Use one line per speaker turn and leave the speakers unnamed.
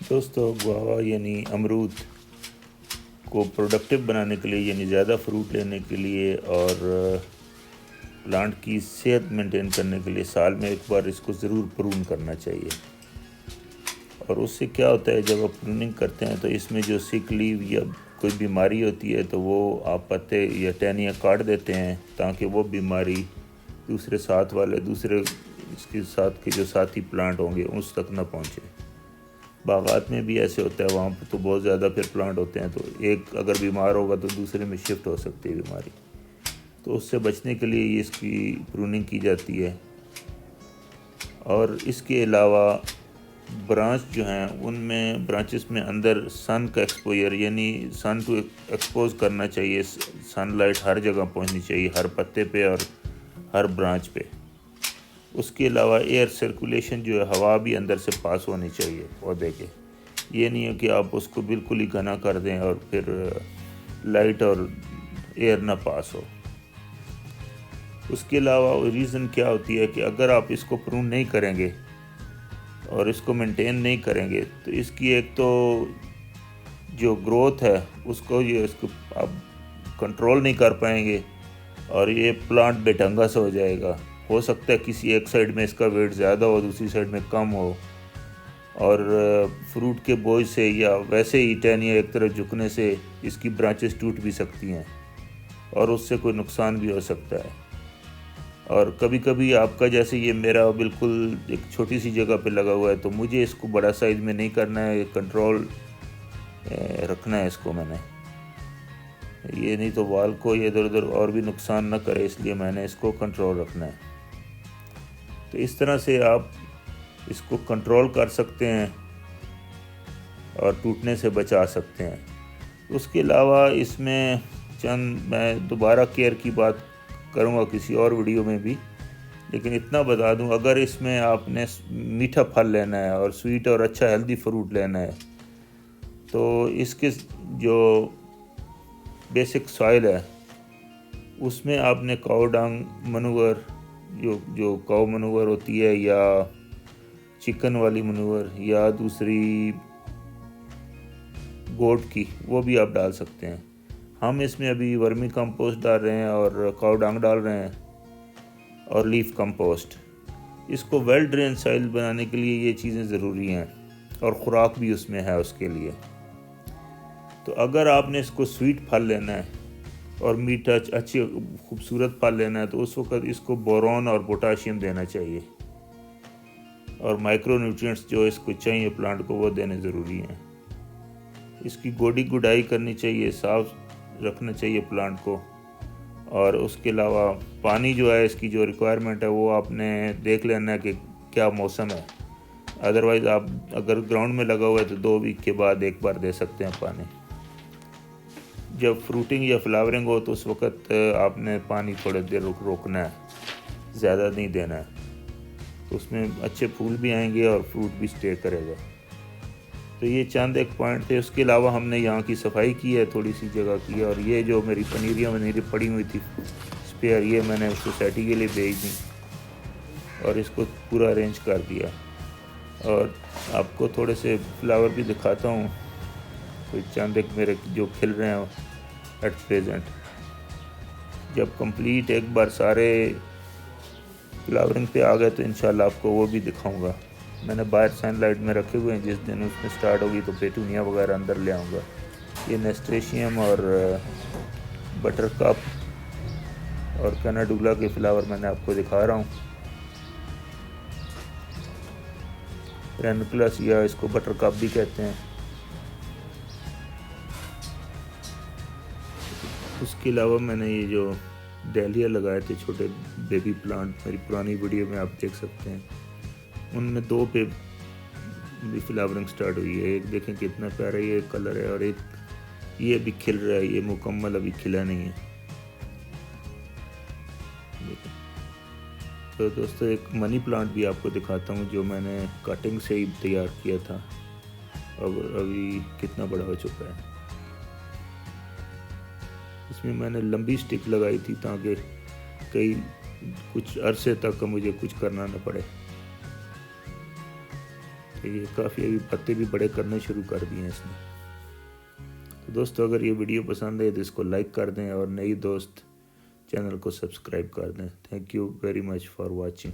दोस्तों, गुआवा यानी अमरूद को प्रोडक्टिव बनाने के लिए यानी ज़्यादा फ्रूट लेने के लिए और प्लांट की सेहत मेंटेन करने के लिए साल में एक बार इसको ज़रूर प्रून करना चाहिए। और उससे क्या होता है, जब आप प्रूनिंग करते हैं तो इसमें जो सिक लीव या कोई बीमारी होती है तो वो आप पत्ते या टहनियाँ काट देते हैं ताकि वो बीमारी दूसरे इसके साथ के जो साथी प्लांट होंगे उस तक ना पहुँचे। बागात में भी ऐसे होता है, वहाँ पर तो बहुत ज़्यादा फिर प्लांट होते हैं तो एक अगर बीमार होगा तो दूसरे में शिफ्ट हो सकती है बीमारी। तो उससे बचने के लिए ये इसकी प्रूनिंग की जाती है। और इसके अलावा ब्रांच जो हैं उनमें ब्रांचेस में अंदर सन का एक्सपोजर यानी सन टू एक्सपोज करना चाहिए। सनलाइट हर जगह पहुंचनी चाहिए, हर पत्ते पे और हर ब्रांच पे। उसके अलावा एयर सर्कुलेशन जो है, हवा भी अंदर से पास होनी चाहिए पौधे के। ये नहीं है कि आप उसको बिल्कुल ही घना कर दें और फिर लाइट और एयर ना पास हो। उसके अलावा रीज़न क्या होती है कि अगर आप इसको प्रून नहीं करेंगे और इसको मेंटेन नहीं करेंगे तो इसकी एक तो जो ग्रोथ है इसको आप कंट्रोल नहीं कर पाएंगे और ये प्लांट बेढंगा सा हो जाएगा। हो सकता है किसी एक साइड में इसका वेट ज़्यादा हो, दूसरी साइड में कम हो, और फ्रूट के बोझ से या वैसे ही टहनियाँ एक तरफ झुकने से इसकी ब्रांचेस टूट भी सकती हैं और उससे कोई नुकसान भी हो सकता है। और कभी कभी आपका, जैसे ये मेरा बिल्कुल एक छोटी सी जगह पे लगा हुआ है तो मुझे इसको बड़ा साइज़ में नहीं करना है, कंट्रोल रखना है इसको मैंने। ये नहीं तो वाल को ये इधर उधर और भी नुकसान न करे, इसलिए मैंने इसको कंट्रोल रखना है। तो इस तरह से आप इसको कंट्रोल कर सकते हैं और टूटने से बचा सकते हैं। उसके अलावा इसमें मैं दोबारा केयर की बात करूँगा किसी और वीडियो में भी, लेकिन इतना बता दूँ, अगर इसमें आपने मीठा फल लेना है और स्वीट और अच्छा हेल्दी फ्रूट लेना है तो इसके जो बेसिक सॉइल है उसमें आपने काऊ डंग मनूवर, जो काऊ मनूवर होती है या चिकन वाली मनूवर या दूसरी गोट की, वो भी आप डाल सकते हैं। हम इसमें अभी वर्मी कंपोस्ट डाल रहे हैं और काऊ डंग डाल रहे हैं और लीफ कंपोस्ट। इसको वेल ड्रेन सॉइल बनाने के लिए ये चीज़ें ज़रूरी हैं और ख़ुराक भी उसमें है उसके लिए। तो अगर आपने इसको स्वीट फल लेना है और मीठा अच्छी खूबसूरत फल लेना है तो उस वक्त इसको बोरॉन और पोटाशियम देना चाहिए और माइक्रो न्यूट्रिएंट्स जो इसको चाहिए प्लांट को वो देने ज़रूरी हैं। इसकी गोडी गुडाई करनी चाहिए, साफ रखना चाहिए प्लांट को। और उसके अलावा पानी जो है, इसकी जो रिक्वायरमेंट है वो आपने देख लेना है कि क्या मौसम है। अदरवाइज़ आप अगर ग्राउंड में लगा हुआ है तो 2 वीक के बाद एक बार दे सकते हैं पानी। जब फ्रूटिंग या फ्लावरिंग हो तो उस वक़्त आपने पानी थोड़ी देर रोकना है, ज़्यादा नहीं देना है, तो उसमें अच्छे फूल भी आएंगे और फ्रूट भी स्टे करेगा। तो ये चंद एक पॉइंट थे। उसके अलावा हमने यहाँ की सफाई की है, थोड़ी सी जगह की, और ये जो मेरी पनीरियाँ पड़ी हुई थी स्पेयर, ये मैंने सोसाइटी के लिए भेज दी और इसको पूरा अरेंज कर दिया। और आपको थोड़े से फ्लावर भी दिखाता हूँ, कोई चंद एक मेरे जो खिल रहे हैं एट प्रेजेंट। जब कंप्लीट एक बार सारे फ्लावरिंग पे आ गए तो इंशाल्लाह आपको वो भी दिखाऊंगा। मैंने बाहर सनलाइट में रखे हुए हैं, जिस दिन उसमें स्टार्ट होगी तो पेटूनिया वगैरह अंदर ले आऊँगा। ये नेस्ट्रेशियम और बटर कप और कैनाडुला के फ्लावर मैंने आपको दिखा रहा हूँ। रेनुकुलस या इसको बटर कप भी कहते हैं। उसके अलावा मैंने ये जो डैलिया लगाए थे, छोटे बेबी प्लांट, मेरी पुरानी वीडियो में आप देख सकते हैं, उनमें 2 पे भी फ्लावरिंग स्टार्ट हुई है। एक देखें कितना प्यारा ये कलर है और एक ये भी खिल रहा है, ये मुकम्मल अभी खिला नहीं है। तो दोस्तों, एक मनी प्लांट भी आपको दिखाता हूँ जो मैंने कटिंग से ही तैयार किया था और अभी कितना बड़ा हो चुका है। इसमें मैंने लंबी स्टिक लगाई थी ताकि कुछ अरसे तक मुझे कुछ करना न पड़े। तो ये काफ़ी अभी पत्ते भी बड़े करने शुरू कर दिए हैं इसने। तो दोस्तों अगर ये वीडियो पसंद है तो इसको लाइक कर दें और नई दोस्त चैनल को सब्सक्राइब कर दें। Thank you very much for watching.